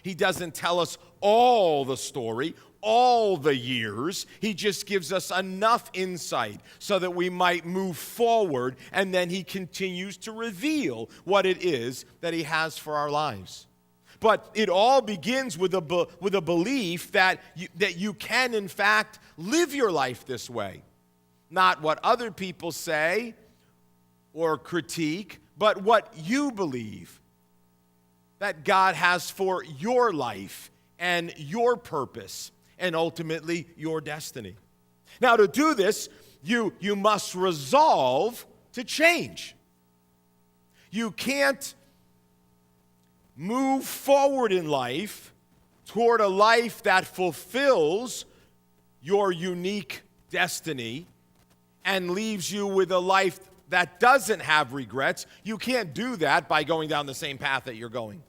He doesn't tell us all the story, all the years. He just gives us enough insight so that we might move forward, and then he continues to reveal what it is that he has for our lives. But it all begins with a belief that you can, in fact, live your life this way. Not what other people say or critique, but what you believe that God has for your life and your purpose and ultimately your destiny. Now, to do this, you must resolve to change. You can't move forward in life toward a life that fulfills your unique destiny and leaves you with a life that doesn't have regrets. You can't do that by going down the same path that you're going.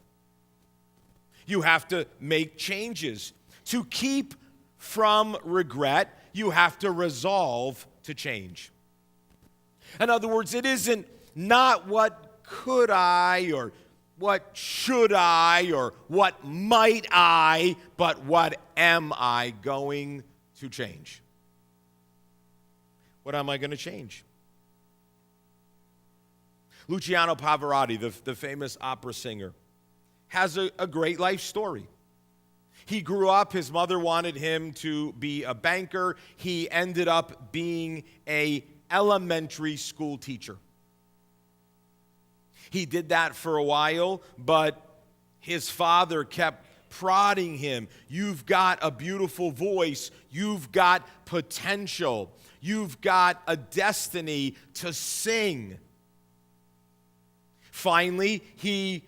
You have to make changes. To keep from regret, you have to resolve to change. In other words, it isn't not what could I or what should I or what might I, but what am I going to change? What am I going to change? Luciano Pavarotti, the famous opera singer, has a great life story. He grew up, his mother wanted him to be a banker. He ended up being an elementary school teacher. He did that for a while, but his father kept prodding him. You've got a beautiful voice. You've got potential. You've got a destiny to sing. Finally, he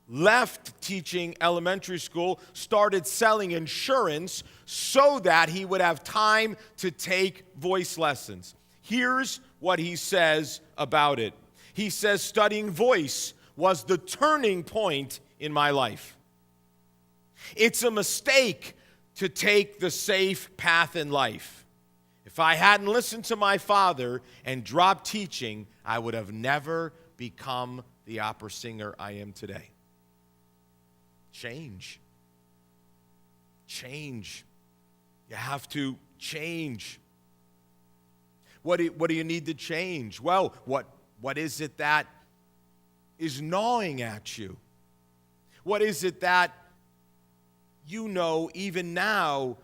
left teaching elementary school, started selling insurance so that he would have time to take voice lessons. Here's what he says about it. He says, studying voice was the turning point in my life. It's a mistake to take the safe path in life. If I hadn't listened to my father and dropped teaching, I would have never become the opera singer I am today. Change. Change. You have to change. What do you need to change? Well, what is it that is gnawing at you? What is it that you know even now,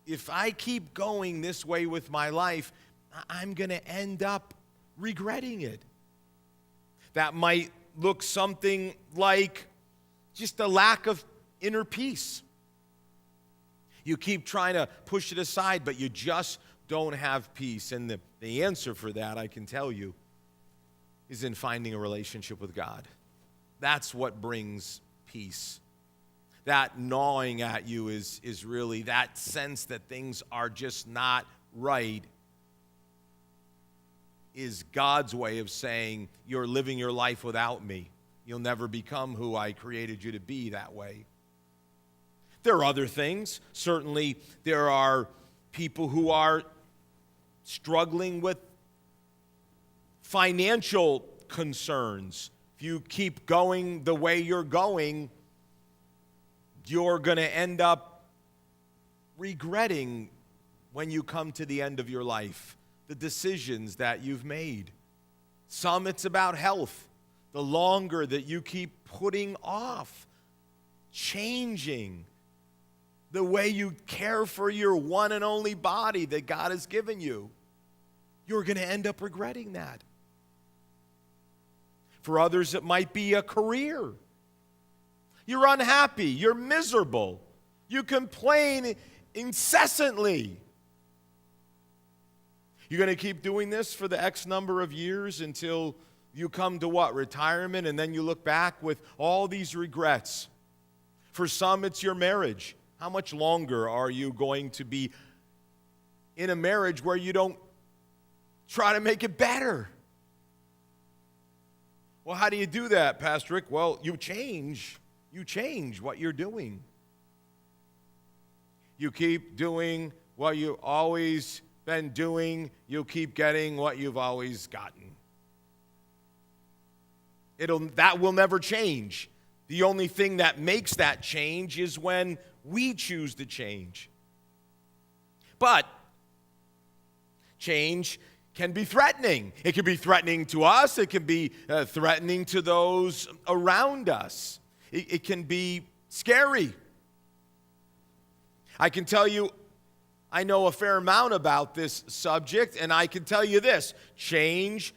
if I keep going this way with my life, I'm going to end up regretting it? That might look something like just a lack of inner peace. You keep trying to push it aside, but you just don't have peace. And the answer for that, I can tell you, is in finding a relationship with God. That's what brings peace. That gnawing at you is really that sense that things are just not right, is God's way of saying, you're living your life without me. You'll never become who I created you to be that way. There are other things. Certainly, there are people who are struggling with financial concerns. If you keep going the way you're going, you're going to end up regretting when you come to the end of your life the decisions that you've made. Some, it's about health. The longer that you keep putting off changing the way you care for your one and only body that God has given you, you're going to end up regretting that. For others, it might be a career. You're unhappy. You're miserable. You complain incessantly. You're going to keep doing this for the X number of years until you come to what? Retirement, and then you look back with all these regrets. For some, it's your marriage. How much longer are you going to be in a marriage where you don't try to make it better? Well, how do you do that, Pastor Rick? Well, you change. You change what you're doing. You keep doing what you've always been doing. You'll keep getting what you've always gotten. That will never change. The only thing that makes that change is when we choose to change. But change can be threatening. It can be threatening to us. It can be threatening to those around us. It can be scary. I can tell you, I know a fair amount about this subject, and I can tell you this: change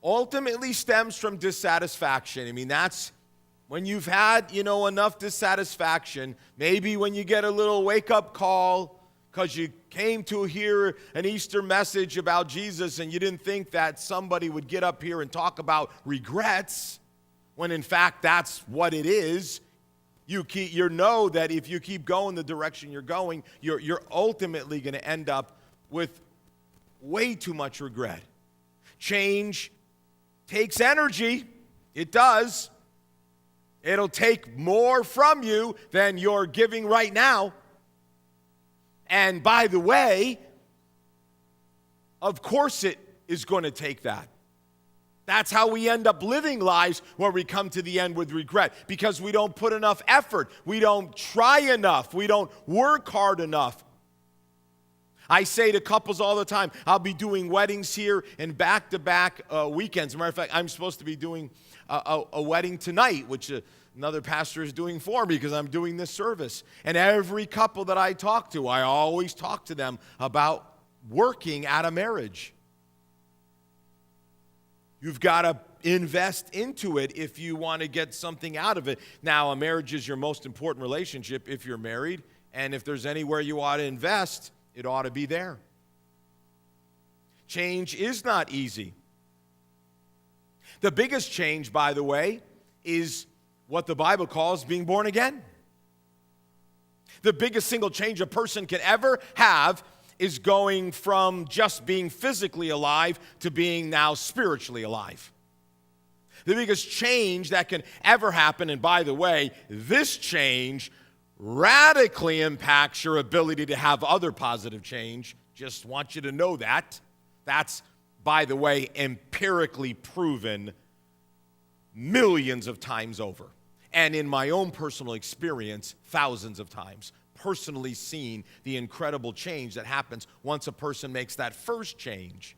ultimately stems from dissatisfaction. I mean, that's when you've had, enough dissatisfaction, maybe when you get a little wake-up call because you came to hear an Easter message about Jesus and you didn't think that somebody would get up here and talk about regrets, when in fact that's what it is. You know that if you keep going the direction you're going, you're ultimately going to end up with way too much regret. Change takes energy. It does. It'll take more from you than you're giving right now. And by the way, of course it is going to take that. That's how we end up living lives where we come to the end with regret, because we don't put enough effort. We don't try enough. We don't work hard enough. I say to couples all the time, I'll be doing weddings here in back-to-back weekends. As a matter of fact, I'm supposed to be doing a wedding tonight, which another pastor is doing for me because I'm doing this service. And every couple that I talk to, I always talk to them about working at a marriage. You've got to invest into it if you want to get something out of it. Now, a marriage is your most important relationship if you're married, and if there's anywhere you ought to invest, it ought to be there. Change is not easy. The biggest change, by the way, is what the Bible calls being born again. The biggest single change a person can ever have is going from just being physically alive to being now spiritually alive. The biggest change that can ever happen, and by the way, this change radically impacts your ability to have other positive change. Just want you to know that. That's, by the way, empirically proven millions of times over. And in my own personal experience, thousands of times. Personally seen the incredible change that happens once a person makes that first change.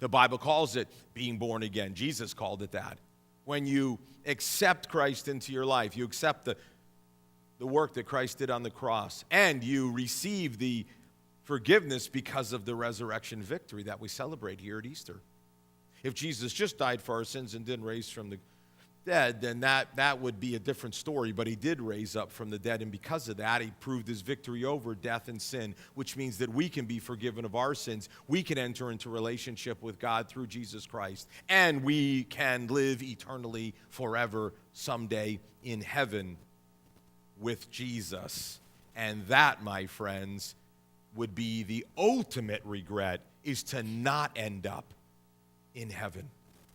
The Bible calls it being born again. Jesus called it that. When you accept Christ into your life, you accept the work that Christ did on the cross, and you receive the forgiveness because of the resurrection victory that we celebrate here at Easter. If Jesus just died for our sins and didn't raise from the dead, then that would be a different story, but he did raise up from the dead, and because of that, he proved his victory over death and sin, which means that we can be forgiven of our sins. We can enter into relationship with God through Jesus Christ, and we can live eternally forever someday in heaven with Jesus. And that, my friends, would be the ultimate regret, is to not end up in heaven.